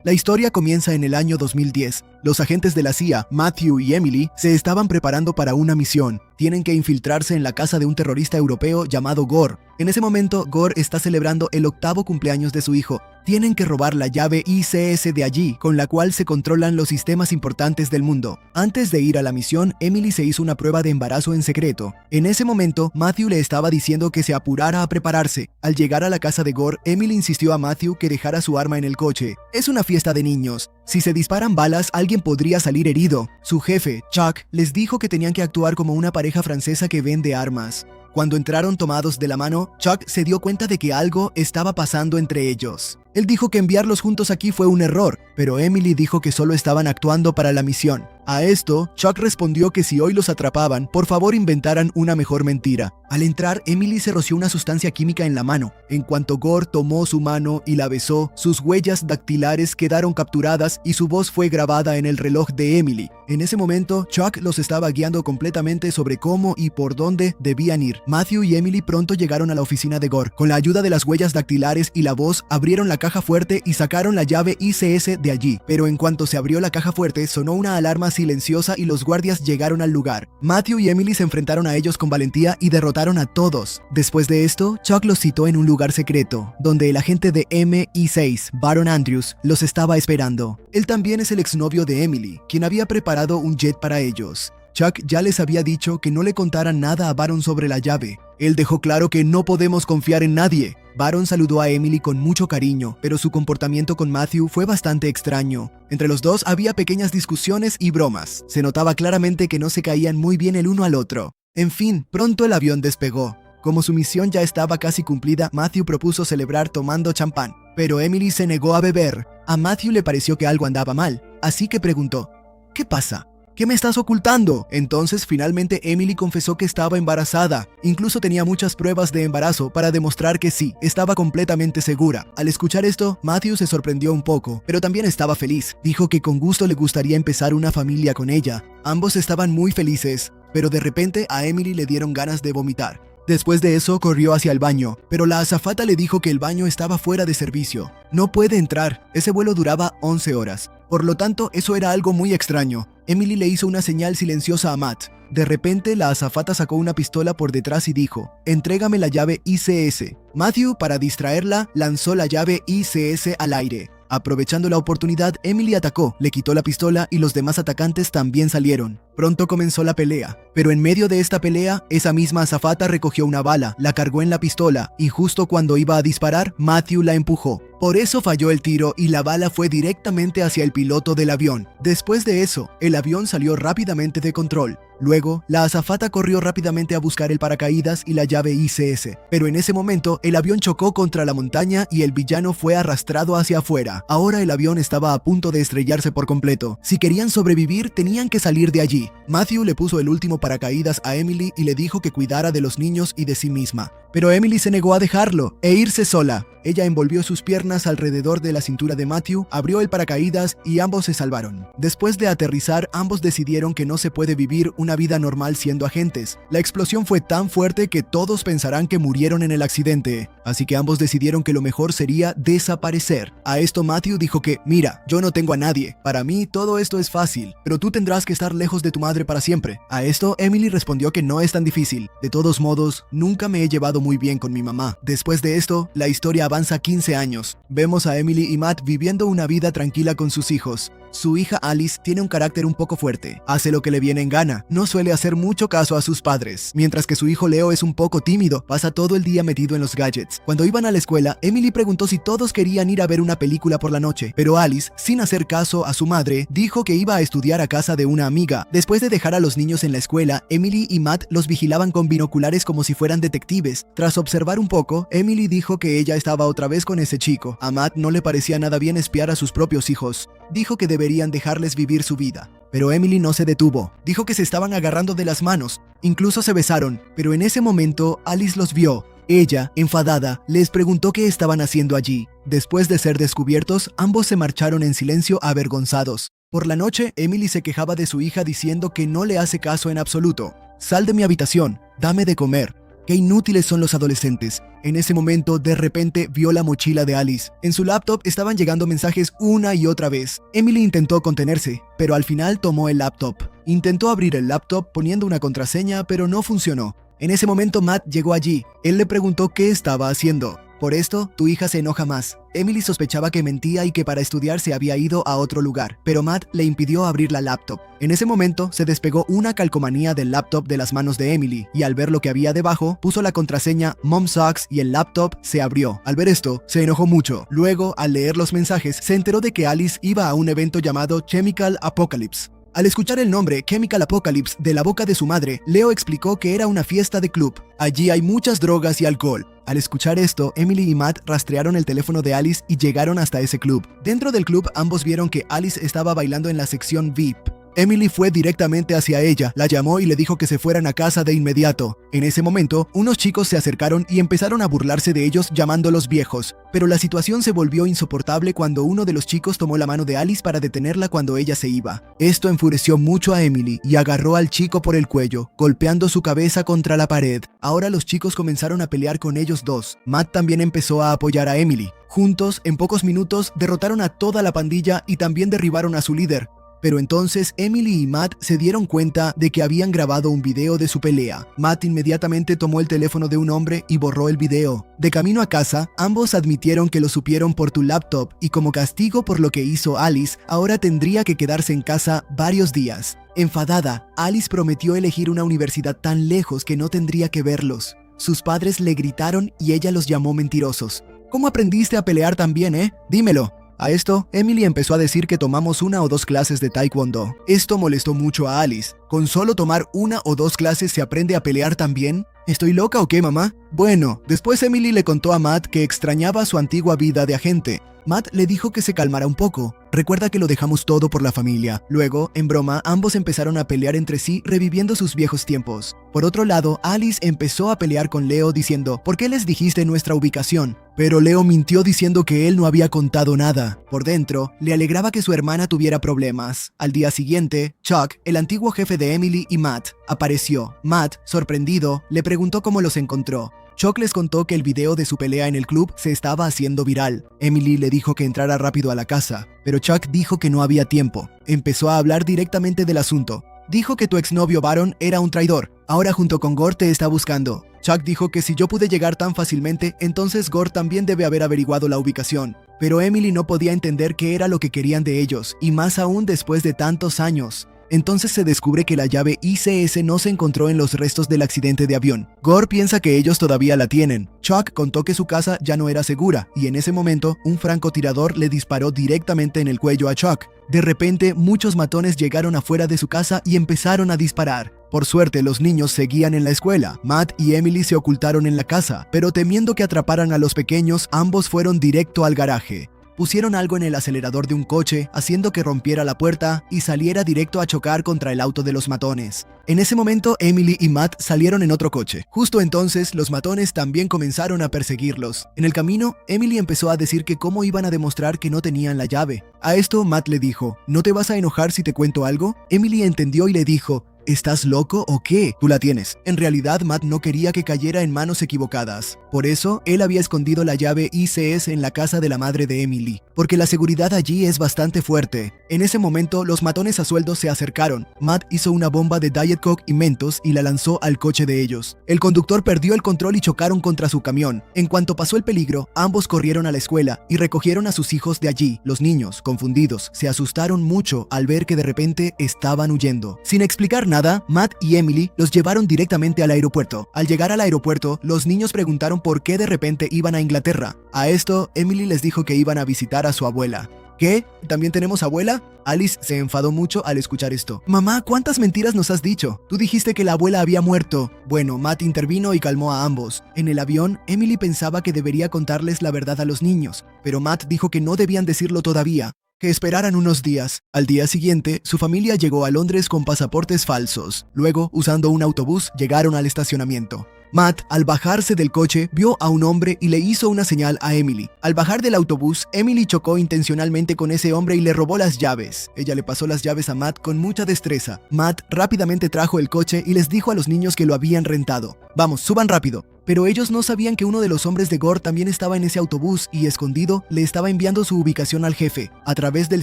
La historia comienza en el año 2010. Los agentes de la CIA, Matthew y Emily, se estaban preparando para una misión. Tienen que infiltrarse en la casa de un terrorista europeo llamado Gore. En ese momento, Gore está celebrando el 8º cumpleaños de su hijo. Tienen que robar la llave ICS de allí, con la cual se controlan los sistemas importantes del mundo. Antes de ir a la misión, Emily se hizo una prueba de embarazo en secreto. En ese momento, Matthew le estaba diciendo que se apurara a prepararse. Al llegar a la casa de Gore, Emily insistió a Matthew que dejara su arma en el coche. Es una fiesta de niños. Si se disparan balas, alguien podría salir herido. Su jefe, Chuck, les dijo que tenían que actuar como una pareja francesa que vende armas. Cuando entraron tomados de la mano, Chuck se dio cuenta de que algo estaba pasando entre ellos. Él dijo que enviarlos juntos aquí fue un error, pero Emily dijo que solo estaban actuando para la misión. A esto, Chuck respondió que si hoy los atrapaban, por favor inventaran una mejor mentira. Al entrar, Emily se roció una sustancia química en la mano. En cuanto Gore tomó su mano y la besó, sus huellas dactilares quedaron capturadas y su voz fue grabada en el reloj de Emily. En ese momento, Chuck los estaba guiando completamente sobre cómo y por dónde debían ir. Matthew y Emily pronto llegaron a la oficina de Gore. Con la ayuda de las huellas dactilares y la voz, abrieron la caja fuerte y sacaron la llave ICS de allí. Pero en cuanto se abrió la caja fuerte, sonó una alarma silenciosa y los guardias llegaron al lugar. Matthew y Emily se enfrentaron a ellos con valentía y derrotaron a todos. Después de esto, Chuck los citó en un lugar secreto, donde el agente de MI6, Baron Andrews, los estaba esperando. Él también es el exnovio de Emily, quien había preparado un jet para ellos. Chuck ya les había dicho que no le contaran nada a Baron sobre la llave. Él dejó claro que no podemos confiar en nadie. Baron saludó a Emily con mucho cariño, pero su comportamiento con Matthew fue bastante extraño. Entre los dos había pequeñas discusiones y bromas. Se notaba claramente que no se caían muy bien el uno al otro. En fin, pronto el avión despegó. Como su misión ya estaba casi cumplida, Matthew propuso celebrar tomando champán, pero Emily se negó a beber. A Matthew le pareció que algo andaba mal, así que preguntó: ¿qué pasa? ¿Qué me estás ocultando? Entonces finalmente Emily confesó que estaba embarazada. Incluso tenía muchas pruebas de embarazo para demostrar que sí, estaba completamente segura. Al escuchar esto, Matthew se sorprendió un poco, pero también estaba feliz. Dijo que con gusto le gustaría empezar una familia con ella. Ambos estaban muy felices, pero de repente a Emily le dieron ganas de vomitar. Después de eso corrió hacia el baño, pero la azafata le dijo que el baño estaba fuera de servicio. No puede entrar, ese vuelo duraba 11 horas. Por lo tanto, eso era algo muy extraño. Emily le hizo una señal silenciosa a Matt. De repente, la azafata sacó una pistola por detrás y dijo: «Entrégame la llave ICS». Matthew, para distraerla, lanzó la llave ICS al aire. Aprovechando la oportunidad, Emily atacó, le quitó la pistola y los demás atacantes también salieron. Pronto comenzó la pelea, pero en medio de esta pelea, esa misma azafata recogió una bala, la cargó en la pistola y justo cuando iba a disparar, Matthew la empujó. Por eso falló el tiro y la bala fue directamente hacia el piloto del avión. Después de eso, el avión salió rápidamente de control. Luego, la azafata corrió rápidamente a buscar el paracaídas y la llave ICS, pero en ese momento el avión chocó contra la montaña y el villano fue arrastrado hacia afuera. Ahora el avión estaba a punto de estrellarse por completo. Si querían sobrevivir, tenían que salir de allí. Matthew le puso el último paracaídas a Emily y le dijo que cuidara de los niños y de sí misma. Pero Emily se negó a dejarlo e irse sola. Ella envolvió sus piernas alrededor de la cintura de Matthew, abrió el paracaídas y ambos se salvaron. Después de aterrizar, ambos decidieron que no se puede vivir una vida normal siendo agentes. La explosión fue tan fuerte que todos pensarán que murieron en el accidente, así que ambos decidieron que lo mejor sería desaparecer. A esto Matthew dijo que: «Mira, yo no tengo a nadie. Para mí todo esto es fácil, pero tú tendrás que estar lejos de tu madre para siempre». A esto Emily respondió que no es tan difícil. «De todos modos, nunca me he llevado muy bien con mi mamá». Después de esto, la historia avanza 15 años. Vemos a Emily y Matt viviendo una vida tranquila con sus hijos. Su hija Alice tiene un carácter un poco fuerte. Hace lo que le viene en gana. No suele hacer mucho caso a sus padres. Mientras que su hijo Leo es un poco tímido. Pasa todo el día metido en los gadgets. Cuando iban a la escuela, Emily preguntó si todos querían ir a ver una película por la noche. Pero Alice, sin hacer caso a su madre, dijo que iba a estudiar a casa de una amiga. Después de dejar a los niños en la escuela, Emily y Matt los vigilaban con binoculares como si fueran detectives. Tras observar un poco, Emily dijo que ella estaba otra vez con ese chico. A Matt no le parecía nada bien espiar a sus propios hijos. Dijo que deberían dejarles vivir su vida. Pero Emily no se detuvo. Dijo que se estaban agarrando de las manos. Incluso se besaron. Pero en ese momento, Alice los vio. Ella, enfadada, les preguntó qué estaban haciendo allí. Después de ser descubiertos, ambos se marcharon en silencio avergonzados. Por la noche, Emily se quejaba de su hija diciendo que no le hace caso en absoluto. «Sal de mi habitación, dame de comer». Qué inútiles son los adolescentes. En ese momento, de repente, vio la mochila de Alice. En su laptop estaban llegando mensajes una y otra vez. Emily intentó contenerse, pero al final tomó el laptop. Intentó abrir el laptop poniendo una contraseña, pero no funcionó. En ese momento, Matt llegó allí. Él le preguntó qué estaba haciendo. Por esto, tu hija se enoja más. Emily sospechaba que mentía y que para estudiar se había ido a otro lugar, pero Matt le impidió abrir la laptop. En ese momento, se despegó una calcomanía del laptop de las manos de Emily, y al ver lo que había debajo, puso la contraseña Mom Sucks y el laptop se abrió. Al ver esto, se enojó mucho. Luego, al leer los mensajes, se enteró de que Alice iba a un evento llamado Chemical Apocalypse. Al escuchar el nombre Chemical Apocalypse de la boca de su madre, Leo explicó que era una fiesta de club. Allí hay muchas drogas y alcohol. Al escuchar esto, Emily y Matt rastrearon el teléfono de Alice y llegaron hasta ese club. Dentro del club, ambos vieron que Alice estaba bailando en la sección VIP. Emily fue directamente hacia ella, la llamó y le dijo que se fueran a casa de inmediato. En ese momento, unos chicos se acercaron y empezaron a burlarse de ellos llamándolos viejos. Pero la situación se volvió insoportable cuando uno de los chicos tomó la mano de Alice para detenerla cuando ella se iba. Esto enfureció mucho a Emily y agarró al chico por el cuello, golpeando su cabeza contra la pared. Ahora los chicos comenzaron a pelear con ellos dos. Matt también empezó a apoyar a Emily. Juntos, en pocos minutos, derrotaron a toda la pandilla y también derribaron a su líder. Pero entonces Emily y Matt se dieron cuenta de que habían grabado un video de su pelea. Matt inmediatamente tomó el teléfono de un hombre y borró el video. De camino a casa, ambos admitieron que lo supieron por tu laptop y como castigo por lo que hizo Alice, ahora tendría que quedarse en casa varios días. Enfadada, Alice prometió elegir una universidad tan lejos que no tendría que verlos. Sus padres le gritaron y ella los llamó mentirosos. ¿Cómo aprendiste a pelear tan bien, Dímelo. A esto, Emily empezó a decir que tomamos 1 o 2 clases de taekwondo. Esto molestó mucho a Alice. ¿Con solo tomar 1 o 2 clases se aprende a pelear tan bien? ¿Estoy loca o qué, mamá? Bueno, después Emily le contó a Matt que extrañaba su antigua vida de agente. Matt le dijo que se calmara un poco. Recuerda que lo dejamos todo por la familia. Luego, en broma, ambos empezaron a pelear entre sí, reviviendo sus viejos tiempos. Por otro lado, Alice empezó a pelear con Leo diciendo, ¿por qué les dijiste nuestra ubicación? Pero Leo mintió diciendo que él no había contado nada. Por dentro, le alegraba que su hermana tuviera problemas. Al día siguiente, Chuck, el antiguo jefe de Emily y Matt, apareció. Matt, sorprendido, le preguntó cómo los encontró. Chuck les contó que el video de su pelea en el club se estaba haciendo viral. Emily le dijo que entrara rápido a la casa, pero Chuck dijo que no había tiempo. Empezó a hablar directamente del asunto. Dijo que tu exnovio Baron era un traidor. Ahora junto con Gore te está buscando. Chuck dijo que si yo pude llegar tan fácilmente, entonces Gore también debe haber averiguado la ubicación. Pero Emily no podía entender qué era lo que querían de ellos, y más aún después de tantos años. Entonces se descubre que la llave ICS no se encontró en los restos del accidente de avión. Gore piensa que ellos todavía la tienen. Chuck contó que su casa ya no era segura, y en ese momento, un francotirador le disparó directamente en el cuello a Chuck. De repente, muchos matones llegaron afuera de su casa y empezaron a disparar. Por suerte, los niños seguían en la escuela. Matt y Emily se ocultaron en la casa, pero temiendo que atraparan a los pequeños, ambos fueron directo al garaje. Pusieron algo en el acelerador de un coche, haciendo que rompiera la puerta y saliera directo a chocar contra el auto de los matones. En ese momento, Emily y Matt salieron en otro coche. Justo entonces, los matones también comenzaron a perseguirlos. En el camino, Emily empezó a decir que cómo iban a demostrar que no tenían la llave. A esto, Matt le dijo, ¿no te vas a enojar si te cuento algo? Emily entendió y le dijo, ¿estás loco o qué? Tú la tienes. En realidad, Matt no quería que cayera en manos equivocadas. Por eso, él había escondido la llave ICS en la casa de la madre de Emily, porque la seguridad allí es bastante fuerte. En ese momento, los matones a sueldo se acercaron. Matt hizo una bomba de Diet Coke y Mentos y la lanzó al coche de ellos. El conductor perdió el control y chocaron contra su camión. En cuanto pasó el peligro, ambos corrieron a la escuela y recogieron a sus hijos de allí. Los niños, confundidos, se asustaron mucho al ver que de repente estaban huyendo. Sin explicar nada, Matt y Emily los llevaron directamente al aeropuerto. Al llegar al aeropuerto, los niños preguntaron por qué de repente iban a Inglaterra. A esto, Emily les dijo que iban a visitar a su abuela. ¿Qué? ¿También tenemos abuela? Alice se enfadó mucho al escuchar esto. Mamá, ¿cuántas mentiras nos has dicho? Tú dijiste que la abuela había muerto. Bueno, Matt intervino y calmó a ambos. En el avión, Emily pensaba que debería contarles la verdad a los niños, pero Matt dijo que no debían decirlo todavía, que esperaran unos días. Al día siguiente, su familia llegó a Londres con pasaportes falsos. Luego, usando un autobús, llegaron al estacionamiento. Matt, al bajarse del coche, vio a un hombre y le hizo una señal a Emily. Al bajar del autobús, Emily chocó intencionalmente con ese hombre y le robó las llaves. Ella le pasó las llaves a Matt con mucha destreza. Matt rápidamente trajo el coche y les dijo a los niños que lo habían rentado: «Vamos, suban rápido». Pero ellos no sabían que uno de los hombres de Gore también estaba en ese autobús y, escondido, le estaba enviando su ubicación al jefe. A través del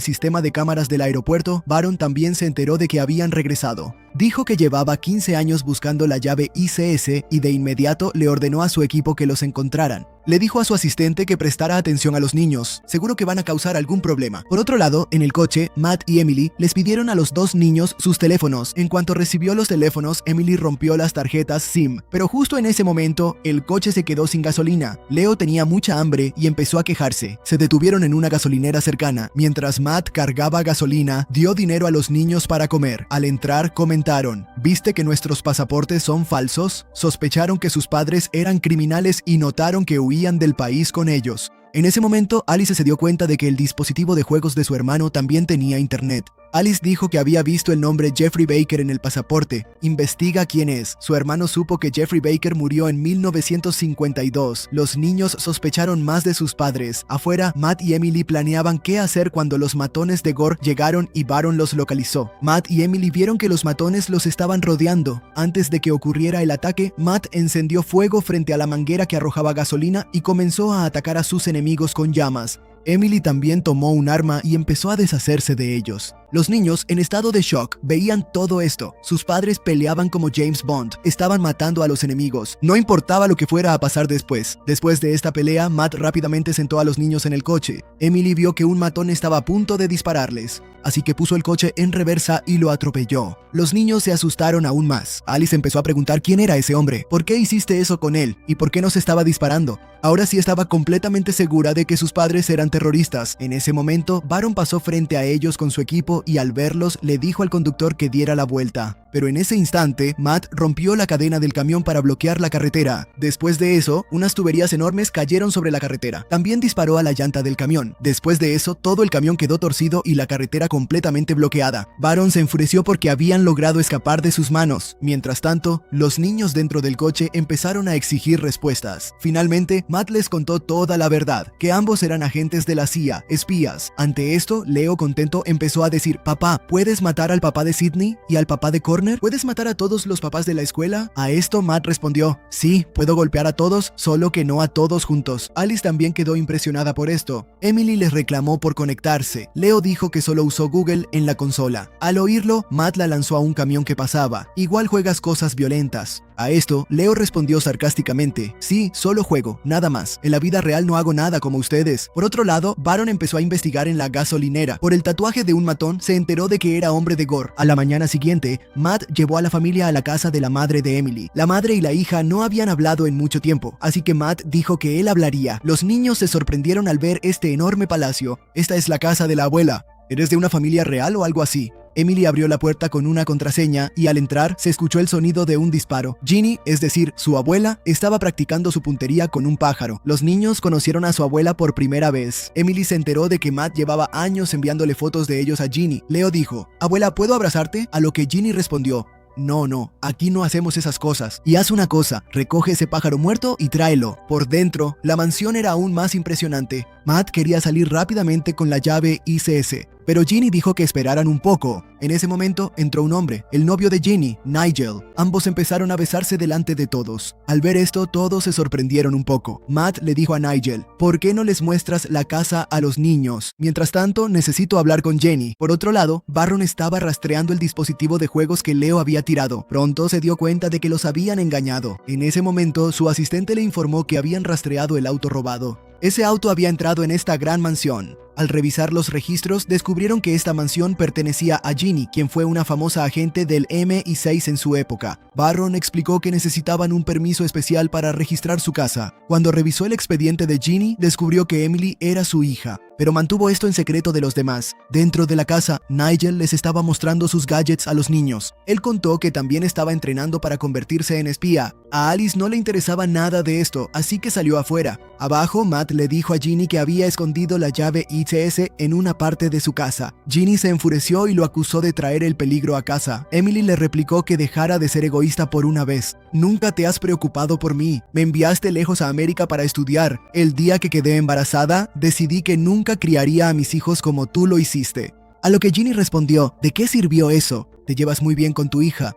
sistema de cámaras del aeropuerto, Baron también se enteró de que habían regresado. Dijo que llevaba 15 años buscando la llave ICS y de inmediato le ordenó a su equipo que los encontraran. Le dijo a su asistente que prestara atención a los niños, seguro que van a causar algún problema. Por otro lado, en el coche, Matt y Emily les pidieron a los dos niños sus teléfonos. En cuanto recibió los teléfonos, Emily rompió las tarjetas SIM. Pero justo en ese momento, el coche se quedó sin gasolina. Leo tenía mucha hambre y empezó a quejarse. Se detuvieron en una gasolinera cercana. Mientras Matt cargaba gasolina, dio dinero a los niños para comer. Al entrar, comentaron: ¿viste que nuestros pasaportes son falsos? Sospecharon que sus padres eran criminales y notaron que huían del país con ellos. En ese momento, Alice se dio cuenta de que el dispositivo de juegos de su hermano también tenía internet. Alice dijo que había visto el nombre Jeffrey Baker en el pasaporte. Investiga quién es. Su hermano supo que Jeffrey Baker murió en 1952. Los niños sospecharon más de sus padres. Afuera, Matt y Emily planeaban qué hacer cuando los matones de Gore llegaron y Baron los localizó. Matt y Emily vieron que los matones los estaban rodeando. Antes de que ocurriera el ataque, Matt encendió fuego frente a la manguera que arrojaba gasolina y comenzó a atacar a sus enemigos con llamas. Emily también tomó un arma y empezó a deshacerse de ellos. Los niños, en estado de shock, veían todo esto. Sus padres peleaban como James Bond, estaban matando a los enemigos. No importaba lo que fuera a pasar después. Después de esta pelea, Matt rápidamente sentó a los niños en el coche. Emily vio que un matón estaba a punto de dispararles, así que puso el coche en reversa y lo atropelló. Los niños se asustaron aún más. Alice empezó a preguntar quién era ese hombre, por qué hiciste eso con él y por qué nos estaba disparando. Ahora sí estaba completamente segura de que sus padres eran terroristas. En ese momento, Baron pasó frente a ellos con su equipo y al verlos le dijo al conductor que diera la vuelta. Pero en ese instante, Matt rompió la cadena del camión para bloquear la carretera. Después de eso, unas tuberías enormes cayeron sobre la carretera. También disparó a la llanta del camión. Después de eso, todo el camión quedó torcido y la carretera completamente bloqueada. Baron se enfureció porque habían logrado escapar de sus manos. Mientras tanto, los niños dentro del coche empezaron a exigir respuestas. Finalmente, Matt les contó toda la verdad, que ambos eran agentes de la CIA, espías. Ante esto, Leo, contento, empezó a decir: «Papá, ¿puedes matar al papá de Sidney y al papá de Corner? ¿Puedes matar a todos los papás de la escuela?» A esto Matt respondió: «Sí, puedo golpear a todos, solo que no a todos juntos». Alice también quedó impresionada por esto. Emily les reclamó por conectarse. Leo dijo que solo usó Google en la consola. Al oírlo, Matt la lanzó a un camión que pasaba. «Igual juegas cosas violentas». A esto, Leo respondió sarcásticamente: «Sí, solo juego, nada más. En la vida real no hago nada como ustedes». Por otro lado, Baron empezó a investigar en la gasolinera. Por el tatuaje de un matón, se enteró de que era hombre de Gore. A la mañana siguiente, Matt llevó a la familia a la casa de la madre de Emily. La madre y la hija no habían hablado en mucho tiempo, así que Matt dijo que él hablaría. Los niños se sorprendieron al ver este enorme palacio. «Esta es la casa de la abuela. ¿Eres de una familia real o algo así?» Emily abrió la puerta con una contraseña y al entrar se escuchó el sonido de un disparo. Ginny, es decir, su abuela, estaba practicando su puntería con un pájaro. Los niños conocieron a su abuela por primera vez. Emily se enteró de que Matt llevaba años enviándole fotos de ellos a Ginny. Leo dijo: «Abuela, ¿puedo abrazarte?», a lo que Ginny respondió: No, aquí no hacemos esas cosas. Y haz una cosa, recoge ese pájaro muerto y tráelo». Por dentro, la mansión era aún más impresionante. Matt quería salir rápidamente con la llave ICS, pero Ginny dijo que esperaran un poco. En ese momento entró un hombre, el novio de Ginny, Nigel. Ambos empezaron a besarse delante de todos. Al ver esto, todos se sorprendieron un poco. Matt le dijo a Nigel: «¿Por qué no les muestras la casa a los niños? Mientras tanto, necesito hablar con Jenny». Por otro lado, Baron estaba rastreando el dispositivo de juegos que Leo había tirado. Pronto se dio cuenta de que los habían engañado. En ese momento, su asistente le informó que habían rastreado el auto robado. Ese auto había entrado en esta gran mansión. Al revisar los registros, descubrieron que esta mansión pertenecía a Ginny, quien fue una famosa agente del MI6 en su época. Baron explicó que necesitaban un permiso especial para registrar su casa. Cuando revisó el expediente de Ginny, descubrió que Emily era su hija, pero mantuvo esto en secreto de los demás. Dentro de la casa, Nigel les estaba mostrando sus gadgets a los niños. Él contó que también estaba entrenando para convertirse en espía. A Alice no le interesaba nada de esto, así que salió afuera. Abajo, Matt le dijo a Ginny que había escondido la llave ICS en una parte de su casa. Ginny se enfureció y lo acusó de traer el peligro a casa. Emily le replicó que dejara de ser egoísta por una vez. Nunca te has preocupado por mí. Me enviaste lejos a América para estudiar. El día que quedé embarazada, decidí que nunca criaría a mis hijos como tú lo hiciste. A lo que Ginny respondió, ¿de qué sirvió eso? Te llevas muy bien con tu hija.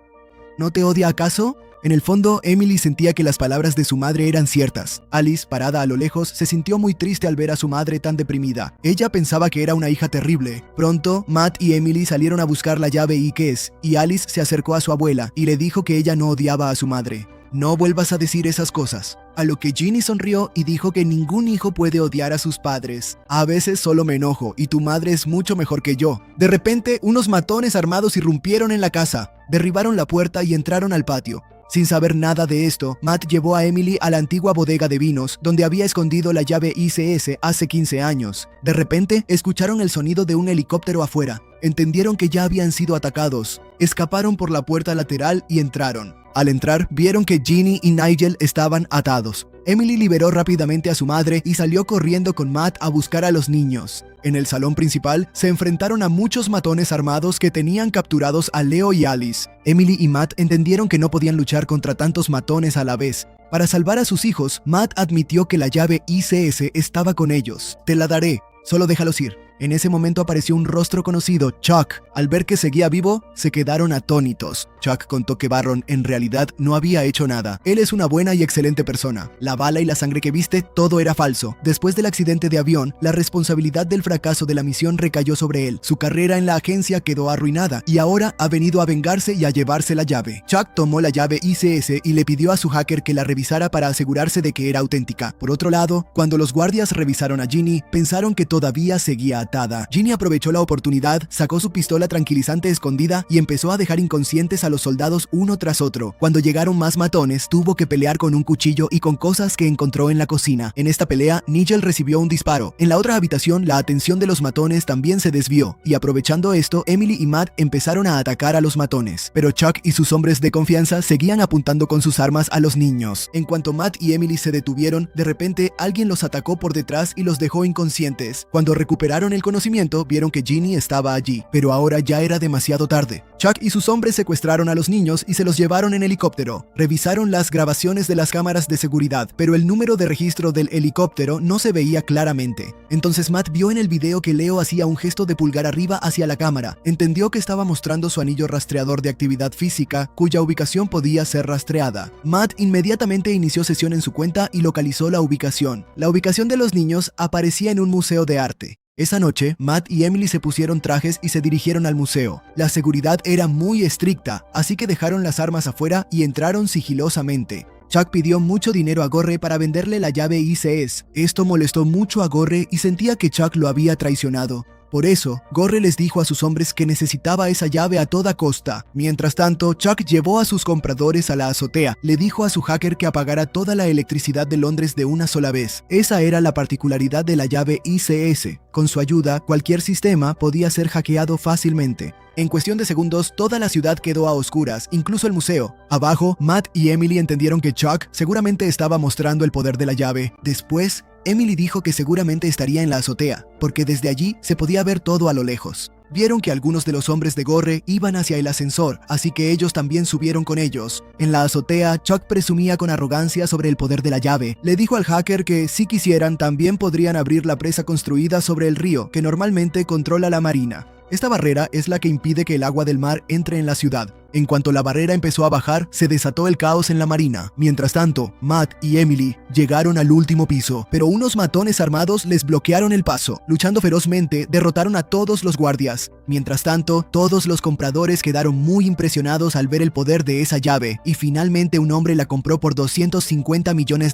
¿No te odia acaso? En el fondo, Emily sentía que las palabras de su madre eran ciertas. Alice, parada a lo lejos, se sintió muy triste al ver a su madre tan deprimida. Ella pensaba que era una hija terrible. Pronto, Matt y Emily salieron a buscar la llave IKES, y Alice se acercó a su abuela y le dijo que ella no odiaba a su madre. No vuelvas a decir esas cosas. A lo que Ginny sonrió y dijo que ningún hijo puede odiar a sus padres. A veces solo me enojo y tu madre es mucho mejor que yo. De repente, unos matones armados irrumpieron en la casa, derribaron la puerta y entraron al patio. Sin saber nada de esto, Matt llevó a Emily a la antigua bodega de vinos, donde había escondido la llave ICS hace 15 años. De repente, escucharon el sonido de un helicóptero afuera. Entendieron que ya habían sido atacados. Escaparon por la puerta lateral y entraron. Al entrar, vieron que Ginny y Nigel estaban atados. Emily liberó rápidamente a su madre y salió corriendo con Matt a buscar a los niños. En el salón principal, se enfrentaron a muchos matones armados que tenían capturados a Leo y Alice. Emily y Matt entendieron que no podían luchar contra tantos matones a la vez. Para salvar a sus hijos, Matt admitió que la llave ICS estaba con ellos. Te la daré, solo déjalos ir. En ese momento apareció un rostro conocido, Chuck. Al ver que seguía vivo, se quedaron atónitos. Chuck contó que Barron en realidad no había hecho nada. Él es una buena y excelente persona. La bala y la sangre que viste, todo era falso. Después del accidente de avión, la responsabilidad del fracaso de la misión recayó sobre él. Su carrera en la agencia quedó arruinada y ahora ha venido a vengarse y a llevarse la llave. Chuck tomó la llave ICS y le pidió a su hacker que la revisara para asegurarse de que era auténtica. Por otro lado, cuando los guardias revisaron a Ginny, pensaron que todavía seguía atada. Ginny aprovechó la oportunidad, sacó su pistola tranquilizante escondida y empezó a dejar inconscientes a los soldados uno tras otro. Cuando llegaron más matones, tuvo que pelear con un cuchillo y con cosas que encontró en la cocina. En esta pelea, Nigel recibió un disparo. En la otra habitación, la atención de los matones también se desvió, y aprovechando esto, Emily y Matt empezaron a atacar a los matones. Pero Chuck y sus hombres de confianza seguían apuntando con sus armas a los niños. En cuanto Matt y Emily se detuvieron, de repente alguien los atacó por detrás y los dejó inconscientes. Cuando recuperaron el conocimiento, vieron que Ginny estaba allí, pero ahora ya era demasiado tarde. Chuck y sus hombres secuestraron a los niños y se los llevaron en helicóptero. Revisaron las grabaciones de las cámaras de seguridad, pero el número de registro del helicóptero no se veía claramente. Entonces Matt vio en el video que Leo hacía un gesto de pulgar arriba hacia la cámara. Entendió que estaba mostrando su anillo rastreador de actividad física, cuya ubicación podía ser rastreada. Matt inmediatamente inició sesión en su cuenta y localizó la ubicación. La ubicación de los niños aparecía en un museo de arte. Esa noche, Matt y Emily se pusieron trajes y se dirigieron al museo. La seguridad era muy estricta, así que dejaron las armas afuera y entraron sigilosamente. Chuck pidió mucho dinero a Gore para venderle la llave ICS. Esto molestó mucho a Gore y sentía que Chuck lo había traicionado. Por eso, Gore les dijo a sus hombres que necesitaba esa llave a toda costa. Mientras tanto, Chuck llevó a sus compradores a la azotea. Le dijo a su hacker que apagara toda la electricidad de Londres de una sola vez. Esa era la particularidad de la llave ICS. Con su ayuda, cualquier sistema podía ser hackeado fácilmente. En cuestión de segundos, toda la ciudad quedó a oscuras, incluso el museo. Abajo, Matt y Emily entendieron que Chuck seguramente estaba mostrando el poder de la llave. Después, Emily dijo que seguramente estaría en la azotea, porque desde allí se podía ver todo a lo lejos. Vieron que algunos de los hombres de Gore iban hacia el ascensor, así que ellos también subieron con ellos. En la azotea, Chuck presumía con arrogancia sobre el poder de la llave. Le dijo al hacker que, si quisieran, también podrían abrir la presa construida sobre el río, que normalmente controla la marina. Esta barrera es la que impide que el agua del mar entre en la ciudad. En cuanto la barrera empezó a bajar, se desató el caos en la marina. Mientras tanto, Matt y Emily llegaron al último piso, pero unos matones armados les bloquearon el paso. Luchando ferozmente, derrotaron a todos los guardias. Mientras tanto, todos los compradores quedaron muy impresionados al ver el poder de esa llave, y finalmente un hombre la compró por $250 millones.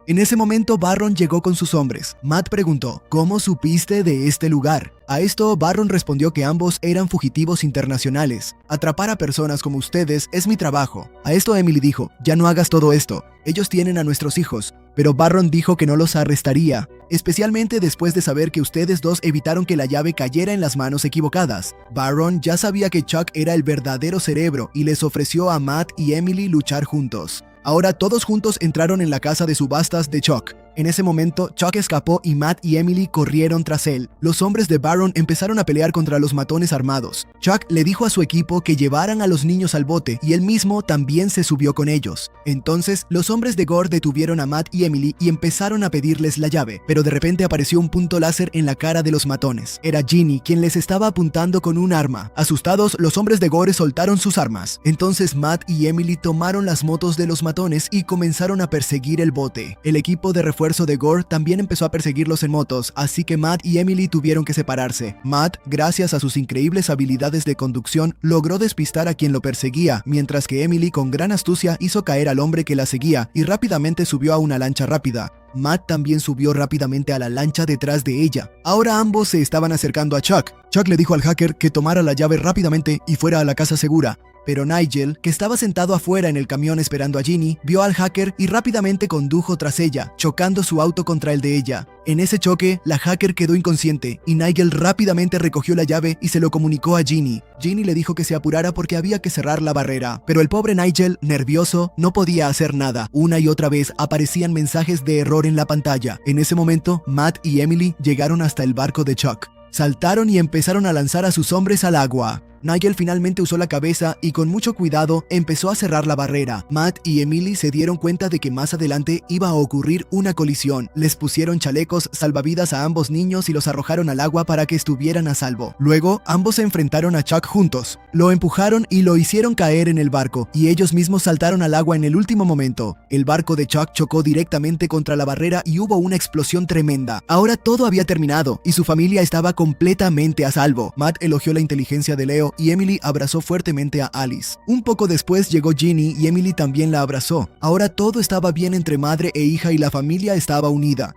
En ese momento, Barron llegó con sus hombres. Matt preguntó, ¿cómo supiste de este lugar? A esto, Barron respondió que ambos eran fugitivos internacionales. Atrapar a personas como ustedes es mi trabajo. A esto Emily dijo, ya no hagas todo esto. Ellos tienen a nuestros hijos. Pero Barron dijo que no los arrestaría, especialmente después de saber que ustedes dos evitaron que la llave cayera en las manos equivocadas. Barron ya sabía que Chuck era el verdadero cerebro y les ofreció a Matt y Emily luchar juntos. Ahora todos juntos entraron en la casa de subastas de Chuck. En ese momento, Chuck escapó y Matt y Emily corrieron tras él. Los hombres de Baron empezaron a pelear contra los matones armados. Chuck le dijo a su equipo que llevaran a los niños al bote y él mismo también se subió con ellos. Entonces, los hombres de Gore detuvieron a Matt y Emily y empezaron a pedirles la llave, pero de repente apareció un punto láser en la cara de los matones. Era Ginny quien les estaba apuntando con un arma. Asustados, los hombres de Gore soltaron sus armas. Entonces Matt y Emily tomaron las motos de los matones y comenzaron a perseguir el bote. El equipo de refuerzo de Gore también empezó a perseguirlos en motos, así que Matt y Emily tuvieron que separarse. Matt, gracias a sus increíbles habilidades de conducción, logró despistar a quien lo perseguía, mientras que Emily con gran astucia hizo caer al hombre que la seguía y rápidamente subió a una lancha rápida. Matt también subió rápidamente a la lancha detrás de ella. Ahora ambos se estaban acercando a Chuck. Chuck le dijo al hacker que tomara la llave rápidamente y fuera a la casa segura. Pero Nigel, que estaba sentado afuera en el camión esperando a Ginny, vio al hacker y rápidamente condujo tras ella, chocando su auto contra el de ella. En ese choque, la hacker quedó inconsciente y Nigel rápidamente recogió la llave y se lo comunicó a Ginny. Ginny le dijo que se apurara porque había que cerrar la barrera, pero el pobre Nigel, nervioso, no podía hacer nada. Una y otra vez aparecían mensajes de error en la pantalla. En ese momento, Matt y Emily llegaron hasta el barco de Chuck. Saltaron y empezaron a lanzar a sus hombres al agua. Nigel finalmente usó la cabeza y con mucho cuidado empezó a cerrar la barrera. Matt y Emily se dieron cuenta de que más adelante iba a ocurrir una colisión. Les pusieron chalecos salvavidas a ambos niños y los arrojaron al agua para que estuvieran a salvo. Luego, ambos se enfrentaron a Chuck juntos. Lo empujaron y lo hicieron caer en el barco, y ellos mismos saltaron al agua en el último momento. El barco de Chuck chocó directamente contra la barrera y hubo una explosión tremenda. Ahora todo había terminado y su familia estaba completamente a salvo. Matt elogió la inteligencia de Leo y Emily abrazó fuertemente a Alice. Un poco después llegó Ginny y Emily también la abrazó. Ahora todo estaba bien entre madre e hija y la familia estaba unida.